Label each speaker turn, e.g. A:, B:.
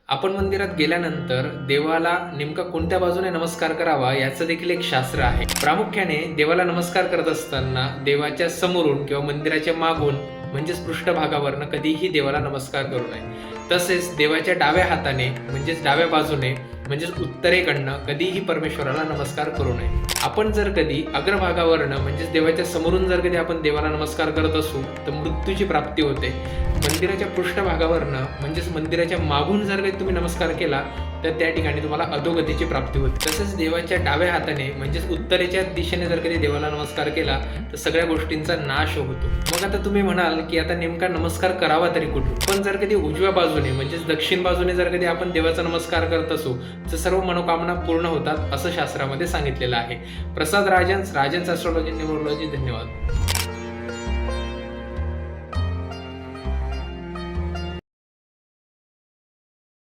A: आपण मंदिरात गेल्यानंतर देवाला नेमका कोणत्या बाजूने नमस्कार करावा याचं देखील एक शास्त्र आहे. प्रामुख्याने देवाला नमस्कार करत असताना देवाच्या समोरून किंवा मंदिराच्या मागून म्हणजेच पृष्ठभागावरनं कधीही देवाला नमस्कार करू नये. तसेच देवाच्या डाव्या हाताने म्हणजेच डाव्या बाजूने म्हणजेच उत्तरेकडनं कधीही परमेश्वराला नमस्कार करू नये. आपण जर कधी अग्रभागावरनं म्हणजेच देवाच्या समोरून जर कधी आपण देवाला नमस्कार करत असू तर मृत्यूची प्राप्ती होते. मंदिराच्या पृष्ठभागावरनं म्हणजेच मंदिराच्या मागून जर काही तुम्ही नमस्कार केला तर त्या ठिकाणी तुम्हाला अधोगतीची प्राप्ती होते. तसेच देवाच्या डाव्या हाताने म्हणजेच उत्तरेच्या दिशेने जर कधी देवाला नमस्कार केला तर सगळ्या गोष्टींचा नाश होतो. मग आता तुम्ही म्हणाल की आता नेमका नमस्कार करावा तरी कुठून? पण जर कधी उजव्या बाजूने म्हणजेच दक्षिण बाजूने जर कधी आपण देवाचा नमस्कार करत असू तर सर्व मनोकामना पूर्ण होतात असं शास्त्रामध्ये सांगितलेलं आहे. प्रसाद राजन्स ॲस्ट्रॉलॉजी न्यूमरोलॉजी. धन्यवाद.